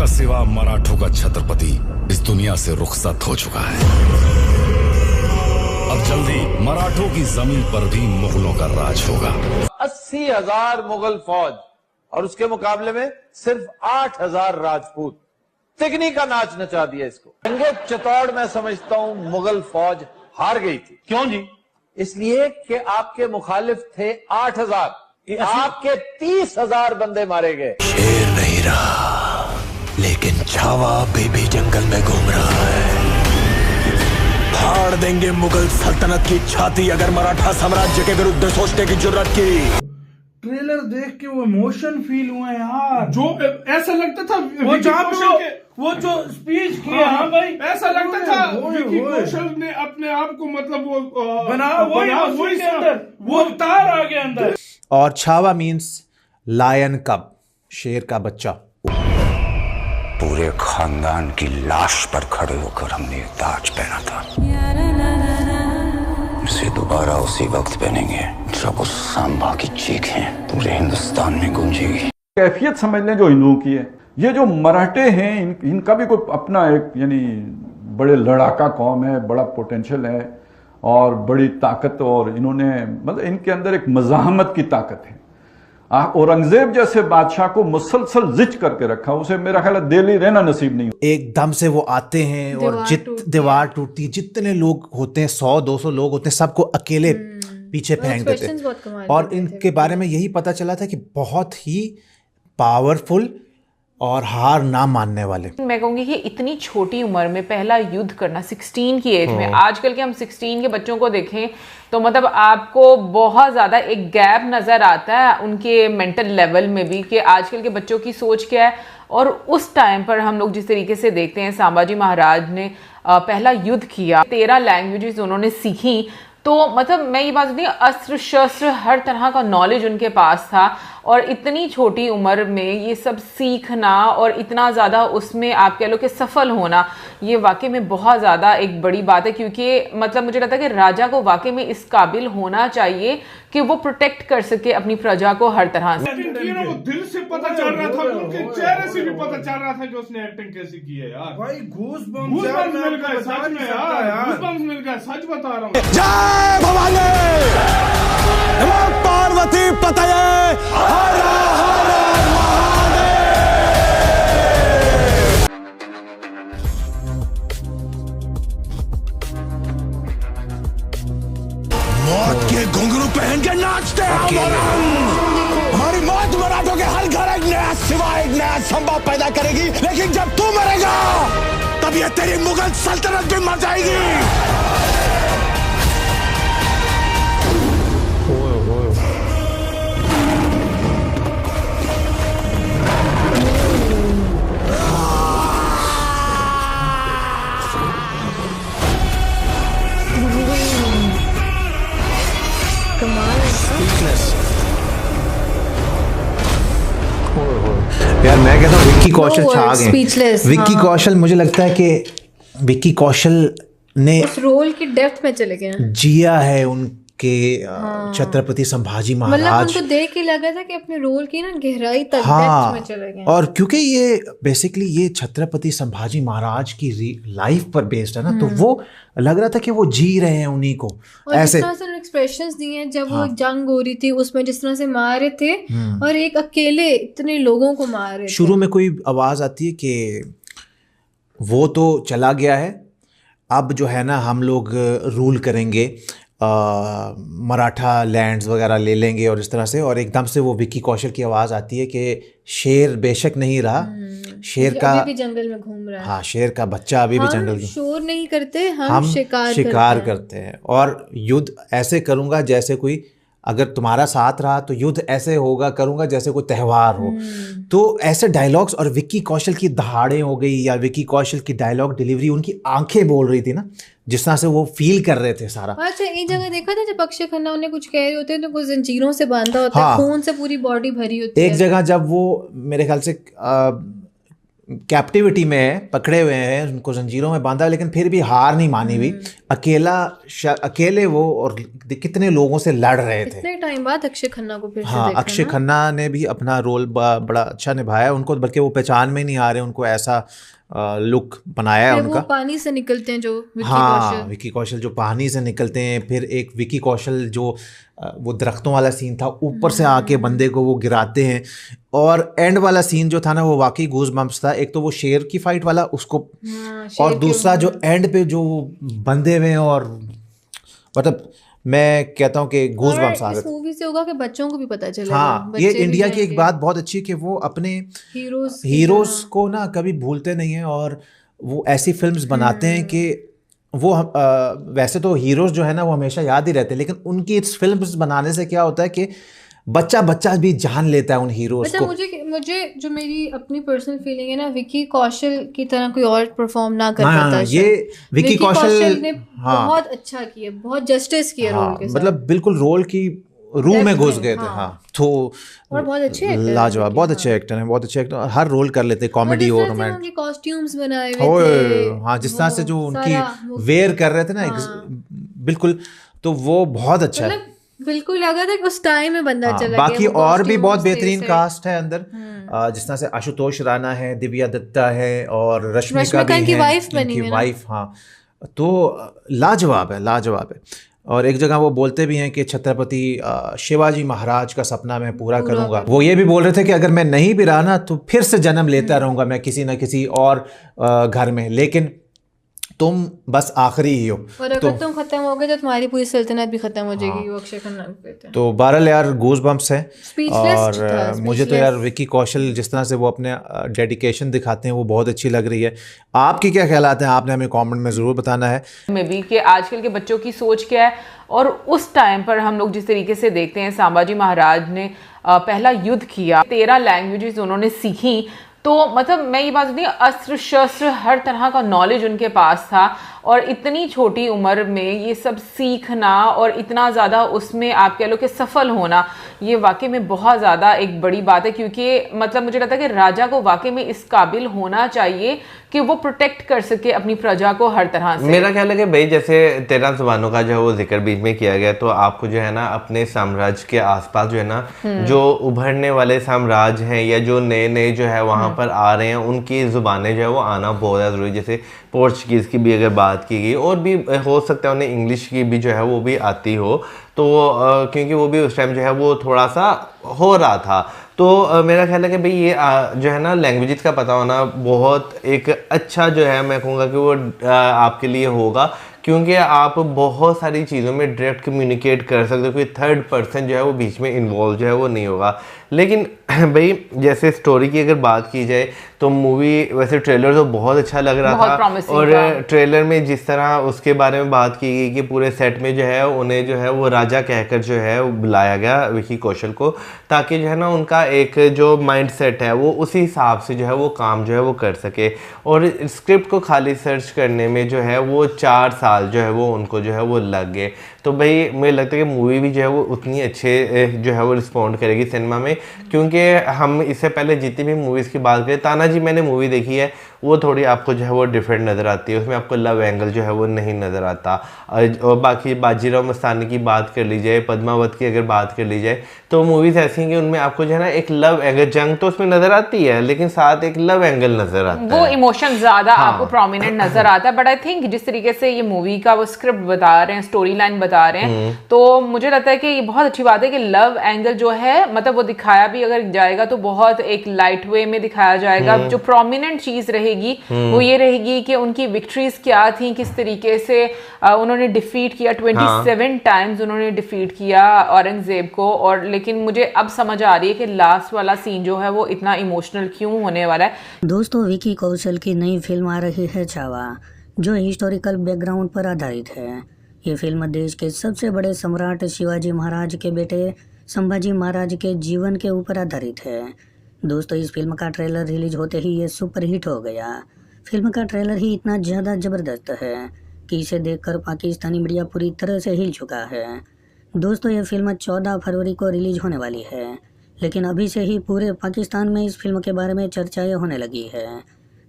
का सिवा मराठों का छत्रपति इस दुनिया से रुखसत हो चुका है। अब जल्दी मराठों की जमीन पर भी मुगलों का राज होगा। 80,000 मुगल फौज और उसके मुकाबले में सिर्फ 8,000 राजपूत। तिगनी का नाच नचा दिया इसको। जंगे चित्तौड़ में समझता हूं मुगल फौज हार गई थी। क्यों जी? इसलिए कि आपके मुखालिफ थे 8,000, आपके 30,000 बंदे मारे गए। शेर नहीं रहा, लेकिन छावा अभी भी जंगल में घूम रहा है। फाड़ देंगे मुगल सल्तनत की छाती अगर मराठा साम्राज्य के विरुद्ध सोचने की जुर्रत की। ट्रेलर देख के वो इमोशन फील हुए यार, जो ऐसा लगता था वो जो स्पीच किया, हाँ भाई, ऐसा लगता था विकी कौशल ने अपने आप को मतलब वो वो अवतार आ गया अंदर। और छावा मीन्स लायन कब, शेर का बच्चा। पूरे खानदान की लाश पर खड़े होकर हमने ये ताज पहना था, इसे दोबारा उसी वक्त पहनेंगे जब उस सांबा की चीखें पूरे हिंदुस्तान में गूंजेगी। कैफियत समझ लें जो हिंदुओं की है। ये जो मराठे हैं इनका भी कोई अपना एक यानी बड़े लड़ाका कौम है, बड़ा पोटेंशियल है और बड़ी ताकत, और इन्होंने मतलब इनके अंदर एक मज़ाहमत की ताकत है। औरंगजेब जैसे बादशाह को मुसलसल जिच करके रखा, उसे मेरा ख्याल है दिल्ली रहना नसीब नहीं। एकदम से वो आते हैं और दीवार टूटती, जितने लोग होते हैं 100-200 लोग होते हैं, सबको अकेले पीछे फेंक देते हैं। और इनके बारे में यही पता चला था कि बहुत ही पावरफुल और हार ना मानने वाले। मैं कहूँगी कि इतनी छोटी उम्र में पहला युद्ध करना 16 की एज में, आजकल के हम 16 के बच्चों को देखें तो मतलब आपको बहुत ज़्यादा एक गैप नज़र आता है उनके मेंटल लेवल में भी कि आजकल के बच्चों की सोच क्या है। और उस टाइम पर हम लोग जिस तरीके से देखते हैं संभाजी महाराज ने पहला युद्ध किया, 13 लैंग्वेजेस उन्होंने सीखी, तो मतलब मैं ये बात नहीं, अस्त्र शस्त्र हर तरह का नॉलेज उनके पास था। और इतनी छोटी उम्र में ये सब सीखना और इतना ज़्यादा उसमें आप कह लो कि सफल होना, ये वाकई में बहुत ज़्यादा एक बड़ी बात है। क्योंकि मतलब मुझे लगता है कि राजा को वाकई में इस काबिल होना चाहिए कि वो प्रोटेक्ट कर सके अपनी प्रजा को हर तरह से। वो दिल से पता चल रहा था, उनके चेहरे से भी पता चल रहा था कि उसने एक्टिंग कैसी की है यार। भाई गूज़बम्स मिल गए सच में यार, गूज़बम्स मिल गए, सच बता रहा हूँ। जय भवानी, पार्वती पतये, हर हर महादेव। मौत के घुंघरू पहन के नाचते हैं हमारी मौत मराठों के हर घर एक नया सिवा, एक नया संभव पैदा करेगी। लेकिन जब तू मरेगा तब ये तेरी मुगल सल्तनत भी मर जाएगी। यार मैं कहता हूँ विक्की कौशल छा गए। विक्की कौशल, मुझे लगता है कि विक्की कौशल ने उस रोल की डेप्थ में चले गए, जिया है उनके छत्रपति संभाजी महाराज। मतलब उनको देख के लगा था कि अपने रोल की ना गहराई तक डेप्थ में चले गए। और क्योंकि ये बेसिकली ये छत्रपति संभाजी महाराज की लाइफ पर बेस्ड है ना, तो वो लग रहा था कि वो जी रहे हैं उन्हीं को। और ऐसे जिस तरह से एक्सप्रेशंस दिए हैं जब वो जंग हो रही थी उसमें, जिस तरह से मार रहे थे और एक अकेले इतने लोगों को मार रहे थे। शुरू में कोई आवाज आती है कि वो तो चला गया है, अब जो है ना हम लोग रूल करेंगे, मराठा लैंड्स वगैरह ले लेंगे और इस तरह से। और एकदम से वो विक्की कौशल की आवाज़ आती है कि शेर बेशक नहीं रहा, शेर का अभी भी जंगल में घूम रहा है। हाँ, शेर का बच्चा अभी भी जंगल में। शोर नहीं करते, हम शिकार करते हैं। और युद्ध ऐसे करूँगा जैसे कोई, अगर तुम्हारा साथ रहा तो युद्ध ऐसे होगा करूँगा जैसे कोई त्यौहार हो। तो ऐसे डायलॉग्स, और विक्की कौशल की दहाड़ें हो गई या विक्की कौशल की डायलॉग डिलीवरी, उनकी आंखें बोल रही थी ना, जिस तरह से वो फील कर रहे थे सारा। अच्छा, एक जगह देखा था जब अक्षय खन्ना उन्हें कुछ कह रहे होते हैं तो कुछ जंजीरों से बांधा होता है, खून से पूरी बॉडी भरी होती है। एक जगह जब वो मेरे ख्याल से कैप्टिविटी में पकड़े हुए हैं, उनको जंजीरों में बांधा, लेकिन फिर भी हार नहीं मानी हुई। अकेले वो और कितने लोगों से लड़ रहे थे। इतने टाइम बाद अक्षय खन्ना को फिर से हाँ, देखा अक्षय ना। खन्ना ने भी अपना रोल बड़ा अच्छा निभाया। उनको बल्कि वो पहचान में नहीं आ रहे, उनको ऐसा लुक बनाया है फिर उनका। वो पानी से निकलते हैं जो विक्की हाँ, कौशल। विक्की कौशल जो पानी से निकलते हैं। फिर एक विक्की कौशल जो वो दरख्तों वाला सीन था, ऊपर से आके बंदे को वो गिराते हैं। और एंड वाला सीन जो था ना, वो वाकई गूज बम्प्स था। एक तो वो शेर की फाइट वाला उसको, और दूसरा जो एंड पे जो बंदे में, और मतलब मैं कहता हूँ कि गूज बम्प्स आ इस गए थे। मूवी से होगा कि बच्चों को भी पता चलेगा। हाँ, ये इंडिया की एक बात बहुत अच्छी है कि वो अपने हीरोज को ना कभी भूलते नहीं हैं, और वो ऐसी फिल्म्स बनाते हैं कि वो वैसे तो हीरोज जो है ना वो हमेशा याद ही रहते हैं, लेकिन उनकी इस फिल्म्स बनाने से क्या होता है कि बच्चा भी जान लेता है उन हीरोज को। मुझे जो मेरी अपनी पर्सनल फीलिंग है ना, विक्की कौशल की तरह कोई और परफॉर्म ना कर हाँ, पाता। ये विक्की कौशल ने बहुत अच्छा किया, बहुत जस्टिस किया रोल के साथ। मतलब बिल्कुल रोल की रूह में घुस गए थे। हाँ, तो और बहुत अच्छे एक्टर, लाजवाब, बहुत अच्छे एक्टर हैं, बहुत अच्छे एक्टर, हर रोल कर लेते, कॉमेडी और रोमांटिक। उनके कॉस्ट्यूम्स बनाए हुए थे। हाँ, जिस तरह से जो उनकी वेयर कर रहे थे ना, बिल्कुल, तो वो बहुत अच्छा है। बिल्कुल लगा था कि उस टाइम में बंदा चला गया। बाकी और भी बहुत बेहतरीन कास्ट है अंदर, जिस तरह से आशुतोष राणा है, दिव्या दत्ता है, और रश्मिका भी है, इनकी वाइफ। हाँ, तो लाजवाब है। और एक जगह वो बोलते भी हैं कि छत्रपति शिवाजी महाराज का सपना मैं पूरा करूंगा। वो ये भी बोल रहे थे कि अगर मैं नहीं भी रहा ना तो फिर से जन्म लेता रहूंगा मैं किसी ना किसी और घर में, लेकिन तुम बस आखिरी ही हो। और अगर तुम खत्म हो गए तो तुम्हारी पूरी सल्तनत भी खत्म हो जाएगी। वो अक्षय खन्ना कहते हैं। तो बहरहाल यार गूज बम्प्स है। और मुझे तो यार विक्की कौशल जिस तरह से वो अपने डेडिकेशन दिखाते हैं वो बहुत अच्छी लग रही है। आपकी क्या ख्यालात हैं, आपने हमें कमेंट में ज़रूर बताना है। में भी कि आजकल के बच्चों की सोच क्या है, और उस टाइम पर हम लोग जिस तरीके से देखते हैं, संभाजी महाराज ने पहला युद्ध किया, 13 लैंग्वेजेस उन्होंने सीखी। तो मतलब मैं ये बात नहीं, अस्त्र शस्त्र हर तरह का नॉलेज उनके पास था, और इतनी छोटी उम्र में ये सब सीखना और इतना ज़्यादा उसमें आप कह लो कि सफल होना, ये वाकई में बहुत ज़्यादा एक बड़ी बात है। क्योंकि मतलब मुझे लगता है कि राजा को वाकई में इस काबिल होना चाहिए कि वो प्रोटेक्ट कर सके अपनी प्रजा को हर तरह से। मेरा ख्याल है कि भाई जैसे 13 ज़ुबानों का जो है वो जिक्र बीच में किया गया, तो आपको जो है ना अपने साम्राज्य के आसपास जो है ना जो उभरने वाले साम्राज्य हैं या जो नए जो है वहाँ पर आ रहे हैं, उनकी ज़ुबानें जो है वो आना बहुत ज़्यादा ज़रूरी। जैसे पोर्चुगीज़ की भी अगर बात की गई, और भी हो सकता है उन्हें इंग्लिश की भी जो है वो भी आती हो, तो क्योंकि वो भी उस टाइम जो है वो थोड़ा सा हो रहा था। तो मेरा ख्याल है कि भाई ये जो है ना लैंग्वेजेस का पता होना बहुत एक अच्छा जो है, मैं कहूँगा कि वो आपके लिए होगा, क्योंकि आप बहुत सारी चीज़ों में डायरेक्ट कम्युनिकेट कर सकते हो, कोई थर्ड पर्सन जो है वो बीच में इन्वॉल्व जो है वो नहीं होगा। लेकिन भाई जैसे स्टोरी की अगर बात की जाए तो मूवी वैसे ट्रेलर तो बहुत अच्छा लग रहा था, और ट्रेलर में जिस तरह उसके बारे में बात की गई कि पूरे सेट में जो है उन्हें जो है वो राजा कहकर जो है वो बुलाया गया विक्की कौशल को, ताकि जो है ना उनका एक जो माइंड सेट है वो उसी हिसाब से जो है वो काम जो है वो कर सके। और स्क्रिप्ट को खाली सर्च करने में जो है वो 4 साल जो है वो उनको जो है वो लग गए। तो भाई मुझे लगता है कि मूवी भी जो है वो उतनी अच्छे जो है वो रिस्पॉन्ड करेगी सिनेमा में, क्योंकि हम इससे पहले जितनी भी मूवीज़ की बात करें, तानाजी मैंने मूवी देखी है, वो थोड़ी आपको जो है वो डिफरेंट नज़र आती है, उसमें आपको लव एंगल जो है वो नहीं नज़र आता। और बाकी बाजीराव मस्तानी की बात कर ली जाए, पद्मावत की अगर बात कर ली जाए, तो मूवीज़ ऐसी हैं कि उनमें आपको जो है ना एक लव एंगल, जंग तो उसमें नज़र आती है लेकिन साथ एक लव एंगल नज़र आता है, वो इमोशन ज़्यादा आपको प्रोमिनेंट नज़र आता है। बट आई थिंक जिस तरीके से ये मूवी का वो स्क्रिप्ट बता रहे हैं, स्टोरी लाइन बता रहे हैं, तो मुझे लगता है कि ये बहुत अच्छी बात है कि लव एंगल जो है मतलब वो दिखाया भी अगर जाएगा तो बहुत एक लाइट वे में दिखाया जाएगा। जो प्रोमिनेंट चीज़ रहेगी वो ये रहेगी कि उनकी विक्ट्रीज क्या थी, किस तरीके से उन्होंने डिफीट किया, 27 टाइम्स उन्होंने डिफीट किया औरंगजेब को। और लेकिन मुझे अब समझ आ रही है कि लास्ट वाला सीन जो है वो इतना इमोशनल क्यों होने वाला है। दोस्तों, विक्की कौशल की नई फिल्म आ रही है छावा, जो हिस्टोरिकल बैकग्राउंड पर आधारित है। ये फिल्म देश के सबसे बड़े सम्राट शिवाजी महाराज के बेटे संभाजी महाराज के जीवन के ऊपर आधारित है। दोस्तों, इस फिल्म का ट्रेलर रिलीज होते ही ये सुपरहिट हो गया। फिल्म का ट्रेलर ही इतना ज़्यादा ज़बरदस्त है कि इसे देखकर पाकिस्तानी मीडिया पूरी तरह से हिल चुका है। दोस्तों, ये फिल्म 14 फरवरी को रिलीज होने वाली है, लेकिन अभी से ही पूरे पाकिस्तान में इस फिल्म के बारे में चर्चाएं होने लगी है।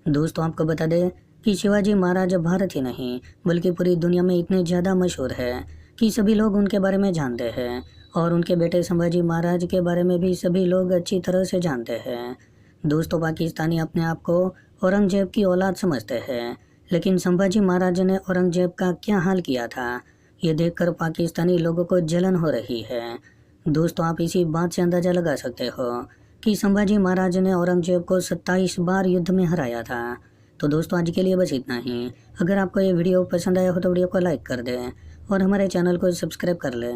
दोस्तों आपको बता दें कि शिवाजी महाराज भारत ही नहीं बल्कि पूरी दुनिया में इतने ज़्यादा मशहूर है कि सभी लोग उनके बारे में जानते हैं और उनके बेटे संभाजी महाराज के बारे में भी सभी लोग अच्छी तरह से जानते हैं। दोस्तों पाकिस्तानी अपने आप को औरंगजेब की औलाद समझते हैं, लेकिन संभाजी महाराज ने औरंगजेब का क्या हाल किया था ये देखकर पाकिस्तानी लोगों को जलन हो रही है। दोस्तों आप इसी बात से अंदाज़ा लगा सकते हो कि संभाजी महाराज ने औरंगजेब को 27 बार युद्ध में हराया था। तो दोस्तों आज के लिए बस इतना ही। अगर आपको ये वीडियो पसंद आया हो तो वीडियो को लाइक कर दें और हमारे चैनल को सब्सक्राइब कर लें।